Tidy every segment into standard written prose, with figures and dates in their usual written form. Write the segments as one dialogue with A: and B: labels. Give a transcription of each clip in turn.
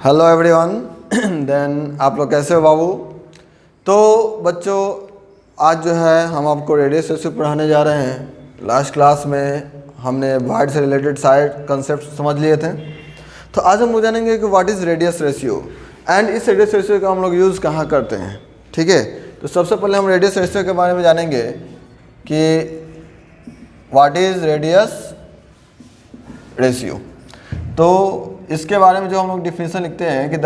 A: Hello everyone. Then आप लोग कैसे हो बाबू? तो बच्चों आज जो है हम आपको रेडियस रेशियो पढ़ाने जा रहे हैं। लास्ट क्लास में हमने वाइड से रिलेटेड सारे कंसेप्ट समझ लिए थे। तो आज हम जानेंगे कि what is radius ratio and इस रेडियस रेशियो का हम लोग यूज़ कहाँ करते हैं। ठीक है, तो सबसे पहले हम रेडियस रेशियो के बारे में जानेंगे कि व्हाट इज़ रेडियस रेशियो। तो इसके बारे में जो हम लोग डिफिनेशन लिखते हैं कि the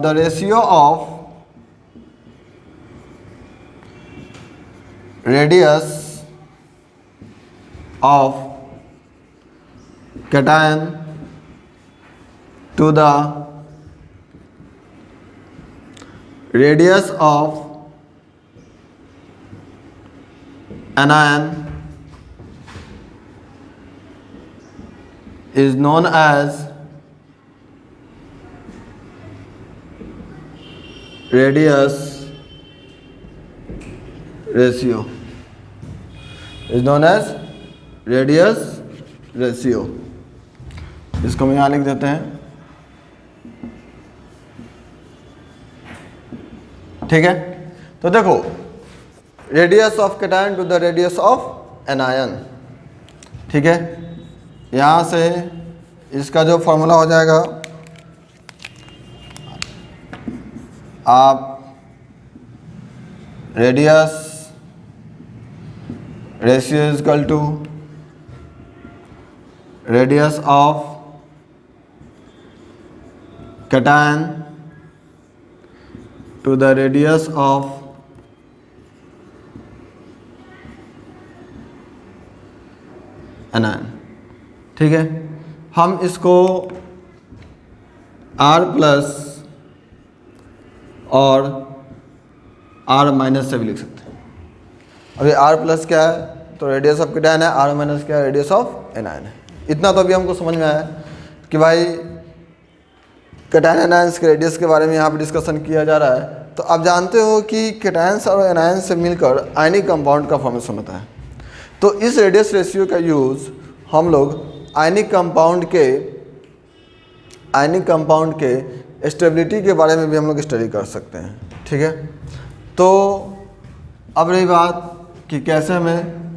A: ratio of radius of cation to the radius of anion is known as radius ratio. Is known as radius ratio. इसको हम यहाँ लिख देते हैं। ठीक है, तो देखो radius of cation to the radius of anion. ठीक है, यहाँ से इसका जो फॉर्मूला हो जाएगा, आप radius ratio is equal to radius of cation to the radius of anion. ठीक है, हम इसको R प्लस और R माइनस से भी लिख सकते हैं। अभी R प्लस क्या है तो रेडियस ऑफ कैटायन है, R माइनस क्या है रेडियस ऑफ एनायन है। इतना तो अभी हमको समझ में आया कि भाई कैटायन एनायंस के रेडियस के बारे में यहाँ पे डिस्कशन किया जा रहा है। तो आप जानते हो कि कैटायंस और एनायंस से मिलकर आयनिक कंपाउंड का फॉर्मेशन होता है। तो इस रेडियस रेशियो का यूज़ हम लोग आयनिक कंपाउंड के स्टेबिलिटी के बारे में भी हम लोग स्टडी कर सकते हैं। ठीक है, तो अब रही बात कि कैसे हमें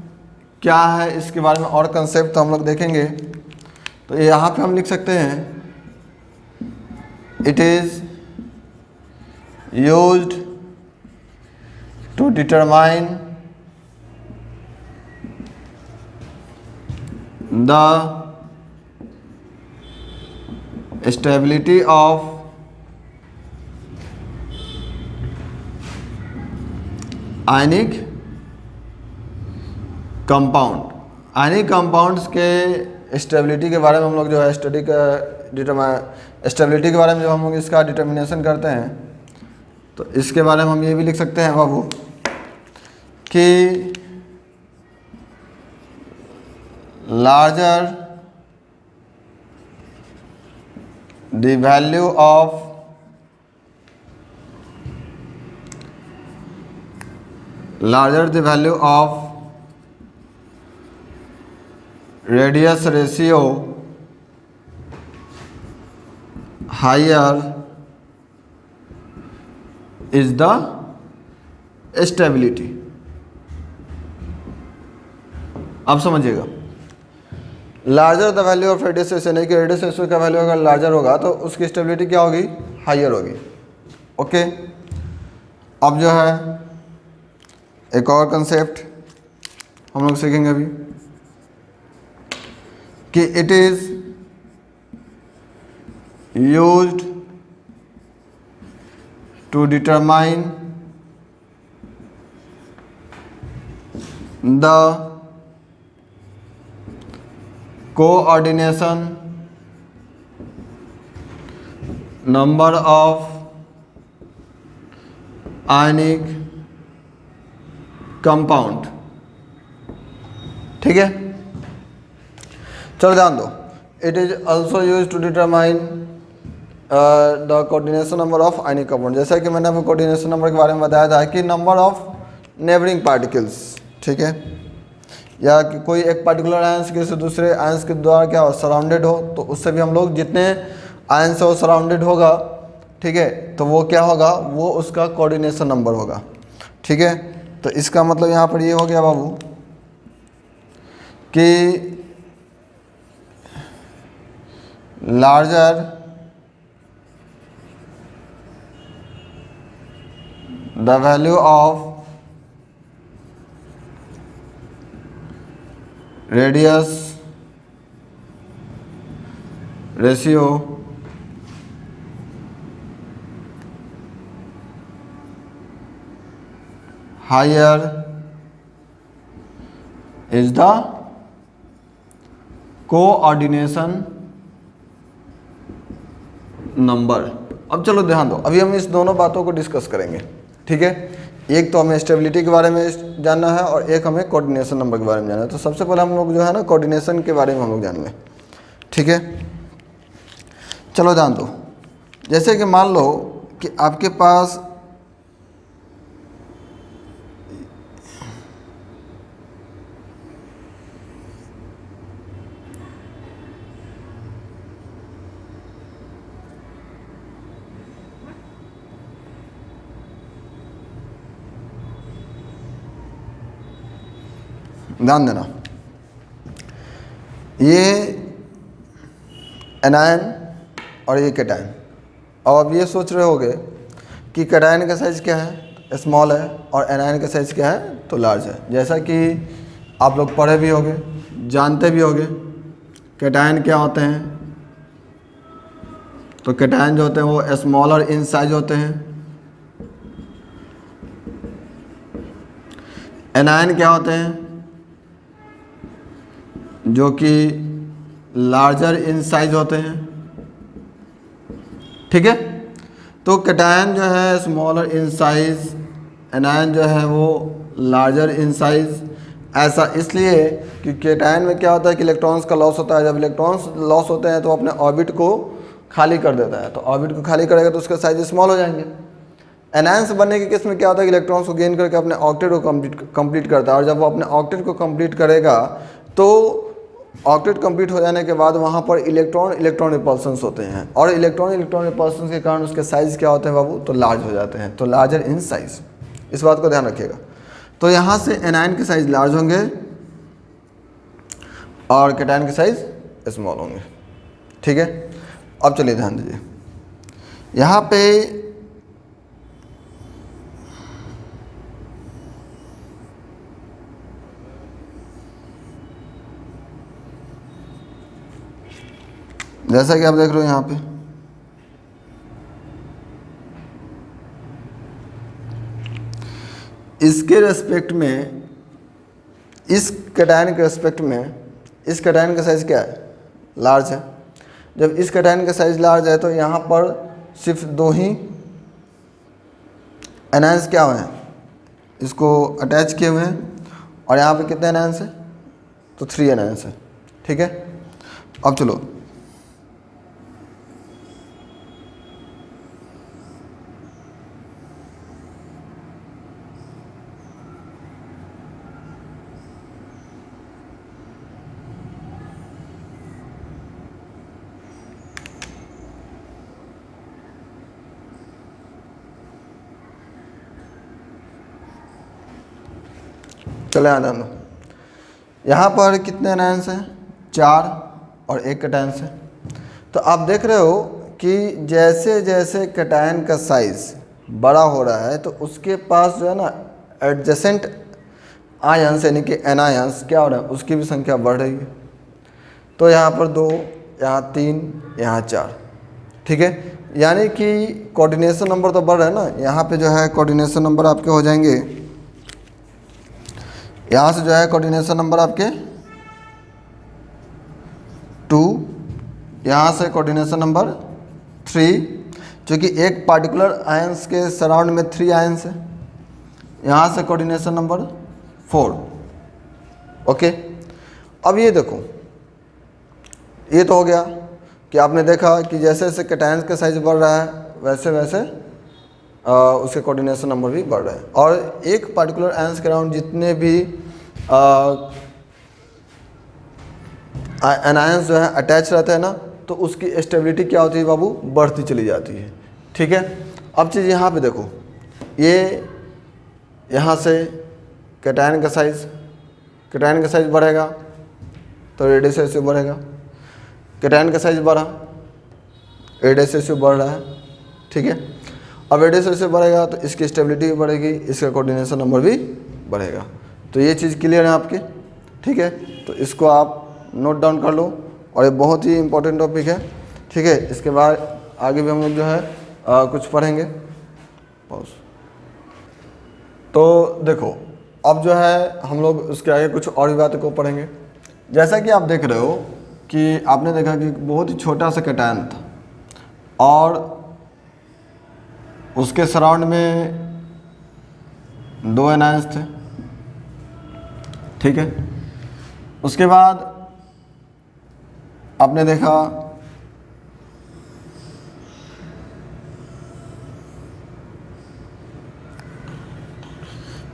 A: क्या है इसके बारे में और कंसेप्ट तो हम लोग देखेंगे। तो यहाँ पे हम लिख सकते हैं it is used to determine the stability of ionic compound। आयनिक कंपाउंड्स के स्टेबिलिटी के बारे में हम लोग जो है स्टडी का स्टेबिलिटी के बारे में जो हम लोग इसका डिटर्मिनेशन करते हैं, तो इसके बारे में हम ये भी लिख सकते हैं बाबू कि larger the value of radius ratio, higher is the stability। अब समझिएगा, larger the value of radius ratio, नहीं कि रेडियस रेशियो का वैल्यू अगर लार्जर होगा तो उसकी स्टेबिलिटी क्या होगी, हायर होगी। ओके, अब जो है एक और कंसेप्ट हम लोग सीखेंगे अभी कि it is used to determine the coordination number of ionic compound। ठीक है, चलो ध्यान दो, it is also use to determine the coordination number of ionic compound. जैसा कि मैंने आपको कोऑर्डिनेशन नंबर के बारे में बताया था कि नंबर ऑफ नेबरिंग पार्टिकल्स। ठीक है, या कि कोई एक पर्टिकुलर आयंस किसी दूसरे आयंस के द्वारा क्या हो, सराउंडेड हो, तो उससे भी हम लोग जितने आयन से वो सराउंडेड होगा, ठीक है, तो वो क्या होगा, वो उसका कोऑर्डिनेशन नंबर होगा, ठीक है। तो इसका मतलब यहाँ पर ये हो गया बाबू कि larger the value of radius ratio higher is the coordination number. अब चलो ध्यान दो, अभी हम इस दोनों बातों को डिस्कस करेंगे, ठीक है। एक तो हमें स्टेबिलिटी के बारे में जानना है और एक हमें कोऑर्डिनेशन नंबर के बारे में जानना है। तो सबसे पहले हम लोग जो है ना कोऑर्डिनेशन के बारे में हम लोग जानेंगे, ठीक है। चलो ध्यान दो, जैसे कि मान लो कि आपके पास ध्यान देना, ये एनायन और ये कैटायन। अब आप ये सोच रहे होगे कि कैटायन का साइज़ क्या है, स्मॉल है, और एनायन का साइज़ क्या है, तो लार्ज है। जैसा कि आप लोग पढ़े भी होंगे, जानते भी होंगे कैटायन क्या होते हैं। तो कैटायन जो होते हैं वो स्मॉल और इन साइज होते हैं। एनायन क्या होते हैं, जो कि लार्जर इन साइज होते हैं, ठीक है। तो कैटायन जो है स्मॉलर इन साइज, एनायन जो है वो लार्जर इन साइज। ऐसा इसलिए कि कैटायन में क्या होता है कि इलेक्ट्रॉन्स का लॉस होता है। जब इलेक्ट्रॉन्स लॉस होते हैं तो अपने ऑर्बिट को खाली कर देता है, तो ऑर्बिट को खाली करेगा तो उसका साइज स्मॉल हो जाएंगे। एनायंस बनने के केस में क्या होता है कि इलेक्ट्रॉन्स को गेन करके अपने ऑक्टेट को कंप्लीट करता है, और जब वो अपने ऑक्टेट को कंप्लीट करेगा तो ऑक्टेट कंप्लीट हो जाने के बाद वहाँ पर इलेक्ट्रॉन रिपल्सन्स होते हैं, और इलेक्ट्रॉन रिपल्सन्स के कारण उसके साइज़ क्या होते हैं बाबू, तो लार्ज हो जाते हैं, तो लार्जर इन साइज। इस बात को ध्यान रखिएगा। तो यहाँ से एनायन के साइज लार्ज होंगे और कैटायन के साइज स्मॉल होंगे, ठीक है। अब चलिए ध्यान दीजिए, यहाँ पे जैसा कि आप देख रहे हो यहाँ पे इसके रेस्पेक्ट में, इस कैटायन के रेस्पेक्ट में इस कैटायन का साइज़ क्या है, लार्ज है। जब इस कैटायन का साइज़ लार्ज है तो यहाँ पर सिर्फ 2 ही एनायंस क्या हुए हैं, इसको अटैच किए हुए हैं, और यहाँ पे कितने एनायंस हैं, तो 3 एनायंस है, ठीक है। अब चलो चले आनंद, यहाँ पर कितने एनायंस हैं, 4 और 1 कैटायंस है। तो आप देख रहे हो कि जैसे जैसे कैटायन का साइज़ बड़ा हो रहा है तो उसके पास जो है ना एडजेसेंट आयंस यानी कि एनायंस क्या हो रहा है, उसकी भी संख्या बढ़ रही है। तो यहाँ पर 2, यहाँ 3, यहाँ 4, ठीक है। यानी कि कोऑर्डिनेशन नंबर तो बढ़ रहा है ना। यहाँ पे जो है कोऑर्डिनेशन नंबर आपके हो जाएंगे, यहाँ से जो है कोऑर्डिनेशन नंबर आपके 2, यहाँ से कोऑर्डिनेशन नंबर 3, क्योंकि एक पार्टिकुलर आयंस के सराउंड में 3 आयंस है। यहाँ से कोऑर्डिनेशन नंबर 4, ओके। अब ये देखो, ये तो हो गया कि आपने देखा कि जैसे जैसे कैटायंस का साइज बढ़ रहा है वैसे वैसे उसके कोऑर्डिनेशन नंबर भी बढ़ रहे हैं। और एक पार्टिकुलर आयंस के अराउंड जितने भी एनायंस जो है अटैच रहते हैं ना, तो उसकी स्टेबिलिटी क्या होती है बाबू, बढ़ती चली जाती है। ठीक है, अब चीज़ यहाँ पे देखो, ये यहाँ से कैटायन का साइज बढ़ेगा तो रेडियस रेशियो बढ़ेगा, कैटायन का साइज बढ़ा, रेडियस रेशियो बढ़ रहा है। ठीक है, अब रेडियस रेशियो बढ़ेगा तो इसकी स्टेबिलिटी भी बढ़ेगी, इसका कोऑर्डिनेशन नंबर भी बढ़ेगा। तो ये चीज़ क्लियर है आपके। ठीक है, तो इसको आप नोट डाउन कर लो, और ये बहुत ही इंपॉर्टेंट टॉपिक है। ठीक है, इसके बाद आगे भी हम लोग जो है कुछ पढ़ेंगे। पॉज। तो देखो, अब जो है हम लोग उसके आगे कुछ और भी बातों को पढ़ेंगे। जैसा कि आप देख रहे हो कि आपने देखा कि बहुत ही छोटा सा कैटायन था और उसके सराउंड में 2 एनायंस थे। ठीक है, उसके बाद आपने देखा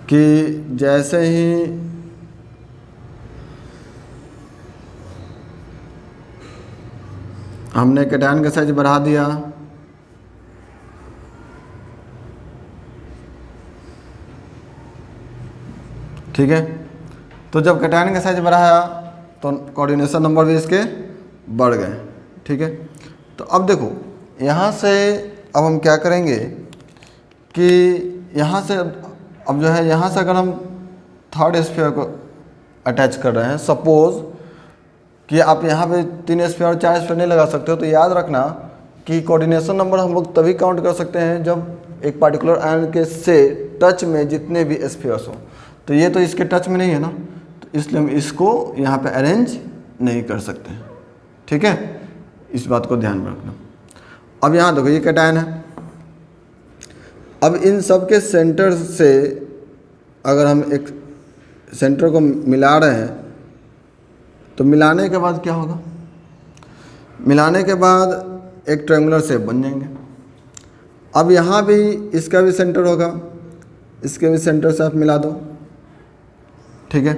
A: कि जैसे ही हमने कैटायन का साइज बढ़ा दिया, ठीक है, तो जब कैटायन का साइज बढ़ाया तो कोऑर्डिनेशन नंबर भी इसके बढ़ गए। ठीक है, तो अब देखो यहाँ से अब हम क्या करेंगे कि यहाँ से अब जो है यहाँ से अगर हम थर्ड स्फीयर को अटैच कर रहे हैं, सपोज कि आप यहाँ पे 3 स्फीयर और 4 स्फीयर नहीं लगा सकते हो, तो याद रखना कि कोऑर्डिनेशन नंबर हम लोग तभी काउंट कर सकते हैं जब एक पार्टिकुलर आयन के से टच में जितने भी स्फीयर्स हो। तो ये तो इसके टच में नहीं है ना, तो इसलिए हम इसको यहाँ पे अरेंज नहीं कर सकते। ठीक है, इस बात को ध्यान में रखना। अब यहाँ देखो ये कैटायन है, अब इन सब के सेंटर से अगर हम एक सेंटर को मिला रहे हैं तो मिलाने के बाद क्या होगा, मिलाने के बाद एक ट्रायंगुलर शेप बन जाएंगे। अब यहाँ भी इसका भी सेंटर होगा, इसके भी सेंटर से आप मिला दो। ठीक है,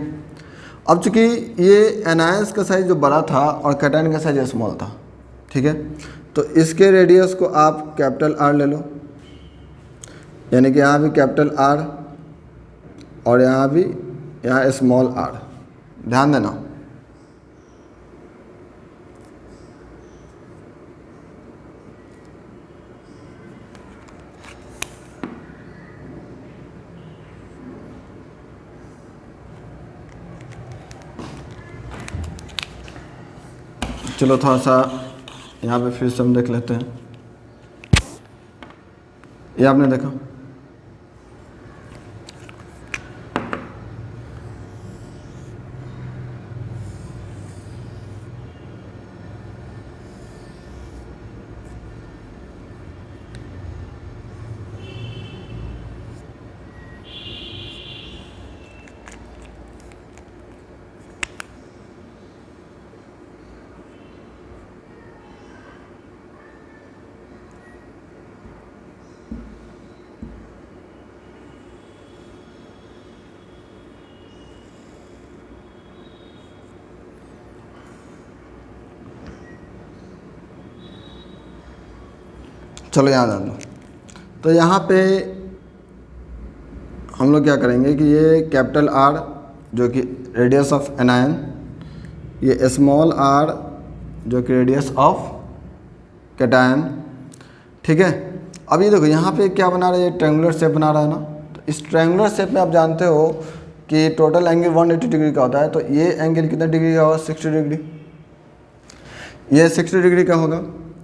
A: अब चूंकि ये एनायंस का साइज जो बड़ा था और कैटायन का साइज स्मॉल था, ठीक है, तो इसके रेडियस को आप कैपिटल आर ले लो, यानी कि यहाँ भी कैपिटल आर और यहाँ भी यहाँ स्मॉल आर। ध्यान देना, चलो थोड़ा सा यहाँ पे फिर से हम देख लेते हैं। ये आपने देखा, चलो यहाँ ध्यान दो। तो यहाँ पे हम लोग क्या करेंगे कि ये कैपिटल आर जो कि रेडियस ऑफ एनायन, ये स्मॉल आर जो कि रेडियस ऑफ कैटायन। ठीक है, अब ये देखो यहाँ पे क्या बना रहा है, ये ट्रायंगुलर शेप बना रहा है ना। तो इस ट्रायंगुलर शेप में आप जानते हो कि टोटल एंगल 180 डिग्री का होता है, तो ये एंगल कितने डिग्री का होगा, 60 डिग्री। ये 60 डिग्री का होगा,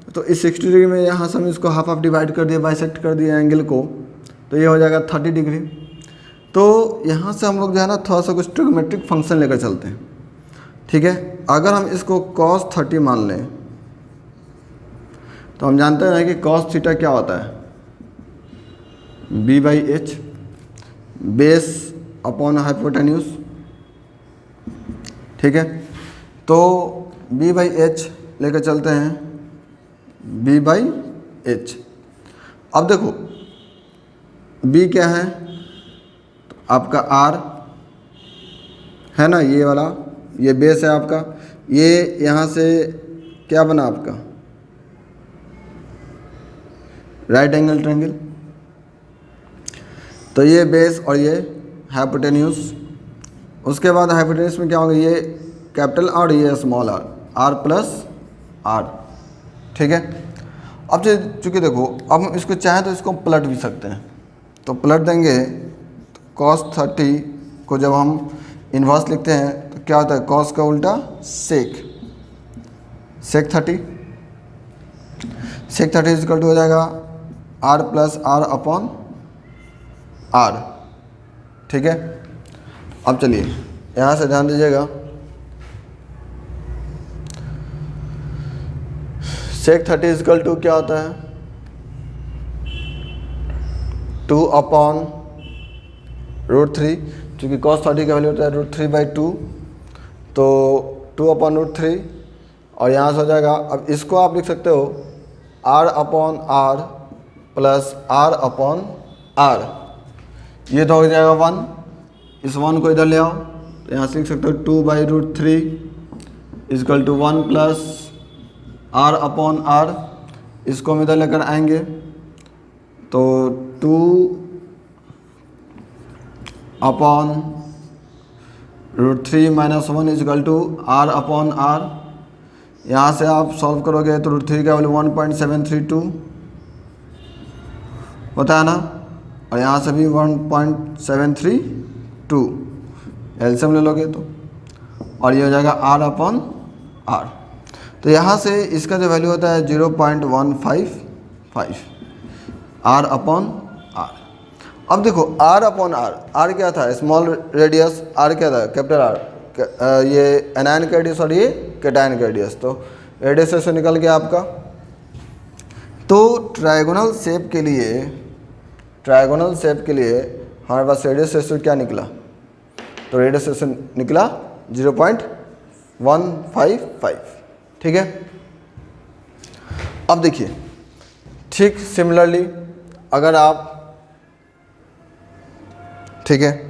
A: तो इस 60 डिग्री में यहाँ से हम इसको हाफ हाफ डिवाइड कर दिया, बाइसेक्ट कर दिया एंगल को, तो ये हो जाएगा 30 डिग्री। तो यहाँ से हम लोग जो है ना थोड़ा सा कुछ ट्रिग्नोमेट्रिक फंक्शन लेकर चलते हैं। ठीक है, अगर हम इसको cos 30 मान लें तो हम जानते हैं कि cos थीटा क्या होता है, b/h बेस अपॉन हाइपोटेन्यूज। ठीक है, तो b/h लेकर चलते हैं, b/h। अब देखो b क्या है, तो आपका r है ना, ये वाला ये बेस है आपका, ये यहाँ से क्या बना आपका राइट एंगल ट्रायंगल। तो ये बेस और ये हाइपोटेन्यूज। उसके बाद हाइपोटेन्यूज में क्या होगा, ये कैपिटल आर, ये small R, R plus R. ठीक है। अब चूँकि देखो, अब हम इसको चाहें तो इसको पलट भी सकते हैं। तो पलट देंगे तो cos 30 को जब हम इन्वर्स लिखते हैं तो क्या होता है, cos का उल्टा सेक 30। सेक 30 इजकल टू हो जाएगा R plus R upon R. ठीक है। अब चलिए यहाँ से ध्यान दीजिएगा, सेक 30 इजकल टू क्या होता है, 2 अपॉन √3, चूँकि cos 30 का वैल्यू होता है √3/2, तो 2 अपॉन √3 और यहाँ से हो जाएगा। अब इसको आप लिख सकते हो r upon R plus r upon R, ये तो हो जाएगा 1। इस 1 को इधर ले आओ तो यहाँ से लिख सकते हो 2/√3 equal to 1 plus r upon r। इसको हम इधर लेकर आएंगे तो 2 upon √3 minus 1 equal to r upon r। यहाँ से आप सॉल्व करोगे तो √3 का वैल्यू 1.732 होता है ना, और यहाँ से भी 1.732 एलसीएम ले लोगे तो, और ये हो जाएगा r अपॉन r। तो यहाँ से इसका जो वैल्यू होता है 0.155 r अपॉन r। अब देखो r अपॉन r क्या था, स्मॉल रेडियस, r क्या था, कैपिटल R, ये एनायन का रेडियस और ये कैटायन का रेडियस। तो रेडियस से निकल गया आपका। तो ट्रायगोनल शेप के लिए हमारे पास रेडियस रेशियो क्या निकला, तो रेडियस रेशियो निकला 0.155। ठीक है। अब देखिए, ठीक सिमिलरली अगर आप, ठीक है,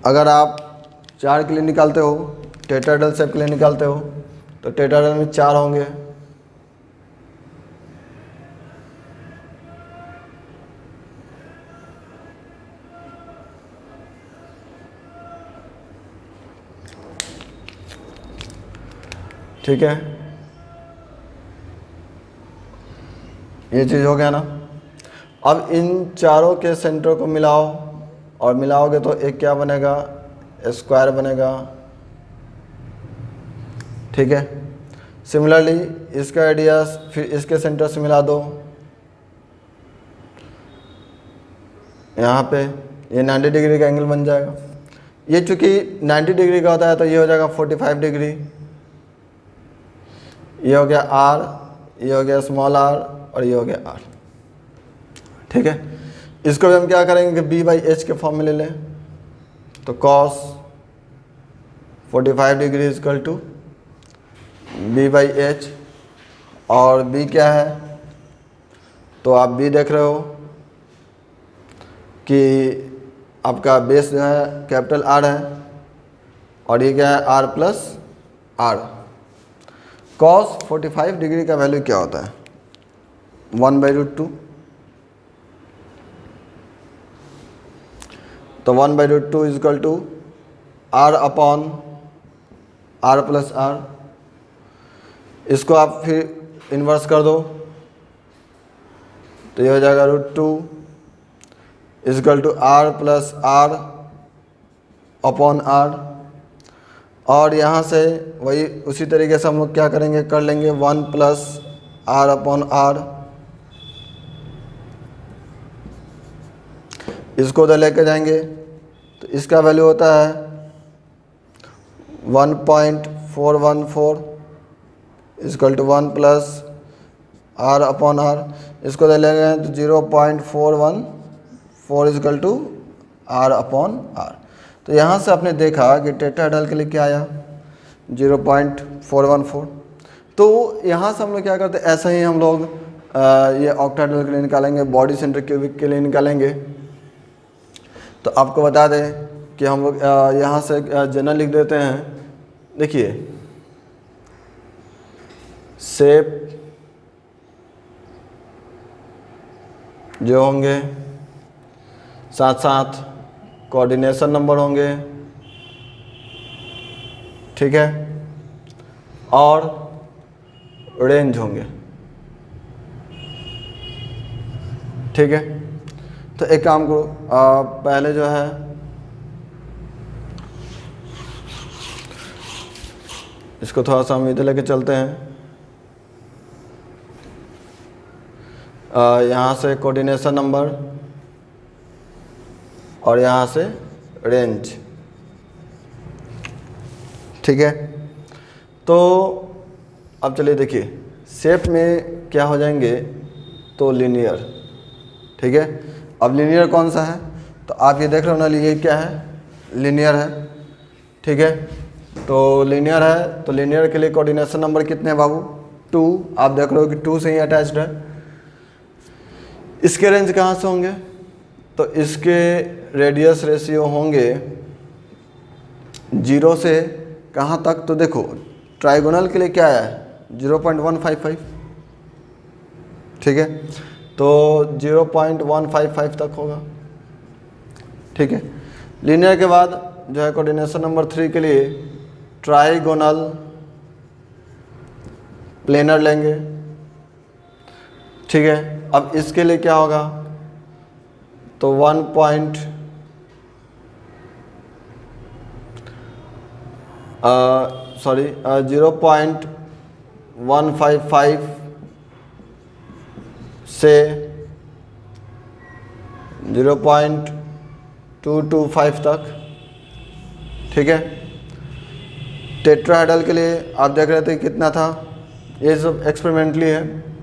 A: अगर आप 4 के लिए निकालते हो, टेट्राहेड्रल शेप के लिए निकालते हो, तो टेट्राहेड्रल में 4 होंगे। ठीक है, ये चीज़ हो गया ना। अब इन चारों के सेंटर को मिलाओ, और मिलाओगे तो एक क्या बनेगा, स्क्वायर बनेगा। ठीक है। सिमिलरली इसका रेडियस फिर इसके सेंटर से मिला दो, यहाँ पे ये 90 डिग्री का एंगल बन जाएगा। ये चूँकि 90 डिग्री का होता है तो ये हो जाएगा 45 डिग्री। ये हो गया r, ये हो गया स्मॉल r, और ये हो गया r। ठीक है। इसको भी हम क्या करेंगे कि b/h के फॉर्म में ले लें, तो cos 45 degree is equal to b/h, और b क्या है, तो आप b देख रहे हो कि आपका बेस जो है कैपिटल R है, और ये क्या है r plus r। cos 45 degree का वैल्यू क्या होता है, 1/√2। तो 1/√2 equal to r upon r plus r। इसको आप फिर इन्वर्स कर दो तो ये हो जाएगा √2 equal to r plus r upon r। और यहाँ से वही उसी तरीके से हम लोग क्या करेंगे, कर लेंगे 1 प्लस r अपॉन r। इसको उधर लेके जाएंगे तो इसका वैल्यू होता है 1.414 equal to 1 plus r upon r। इसको उधर ले गए तो 0.414 equal to r upon r। तो यहाँ से आपने देखा कि टेट्राहेड्रल के लिए क्या आया, 0.414। तो यहाँ से हम लोग क्या करते हैं, ऐसा ही हम लोग ये ऑक्टाहेड्रल के लिए निकालेंगे, बॉडी सेंटर क्यूबिक के लिए निकालेंगे। तो आपको बता दें कि हम लोग यहाँ से जनरल लिख देते हैं। देखिए शेप जो होंगे, साथ साथ कोऑर्डिनेशन नंबर होंगे, ठीक है, और रेंज होंगे, ठीक है। तो एक काम करो, पहले जो है इसको थोड़ा सा हम इधर लेके चलते हैं। यहाँ से कोऑर्डिनेशन नंबर और यहाँ से रेंज, ठीक है। तो अब चलिए देखिए, शेप में क्या हो जाएंगे, तो लीनियर, ठीक है। अब लीनियर कौन सा है, तो आप ये देख रहे हो ना, ये क्या है, लीनियर है, ठीक है। तो लीनियर है, तो लीनियर के लिए कोऑर्डिनेशन नंबर कितने हैं बाबू, 2। आप देख रहे हो कि 2 से ही अटैच्ड है। इसके रेंज कहाँ से होंगे, तो इसके रेडियस रेशियो होंगे 0 से कहाँ तक, तो देखो ट्राइगोनल के लिए क्या है, 0.155, ठीक है। तो 0.155 तक होगा, ठीक है। लीनियर के बाद जो है कोऑर्डिनेशन नंबर 3 के लिए ट्राइगोनल प्लेनर लेंगे, ठीक है। अब इसके लिए क्या होगा, तो 0.155 से 0.225 तक, ठीक है। टेट्राहेड्रल के लिए आप देख रहे थे कितना था, ये सब एक्सपेरिमेंटली है।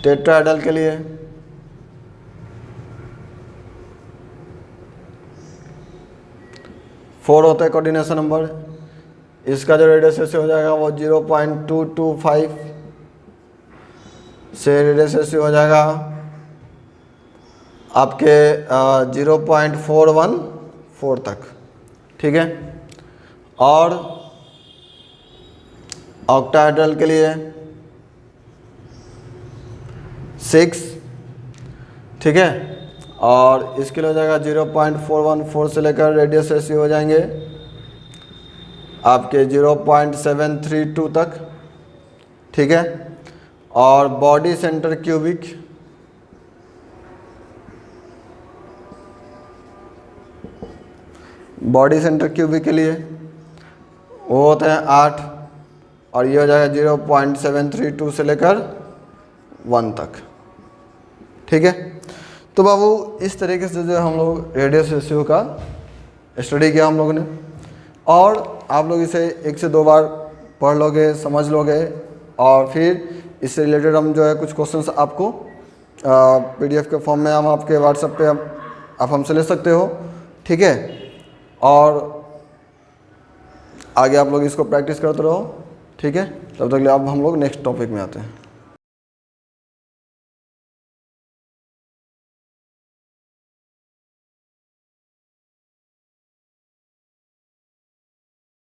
A: टेट्राहेड्रल के लिए 4 होता है कोऑर्डिनेशन नंबर। इसका जो रेडियस रेशियो हो जाएगा वो 0.225 से रेडियस रेशियो हो जाएगा आपके 0.414 तक, ठीक है। और ऑक्टाहेड्रल के लिए 6, ठीक है। और इसके लिए हो जाएगा 0.414 से लेकर रेडियस रेशियो हो जाएंगे आपके 0.732 तक, ठीक है। और बॉडी सेंटर क्यूबिक के लिए वो होते हैं 8, और ये हो जाएगा 0.732 से लेकर 1 तक, ठीक है। तो बाबू इस तरीके से जो हम लोग रेडियस रेशियो का स्टडी किया हम लोगों ने, और आप लोग इसे 1 से 2 बार पढ़ लोगे, समझ लोगे, और फिर इससे रिलेटेड हम जो है कुछ क्वेश्चंस आपको PDF के फॉर्म में हम आपके व्हाट्सएप पे आप हमसे ले सकते हो, ठीक है। और आगे आप लोग इसको प्रैक्टिस करते रहो, ठीक है। तब तक के लिए अब हम लोग नेक्स्ट टॉपिक में आते हैं।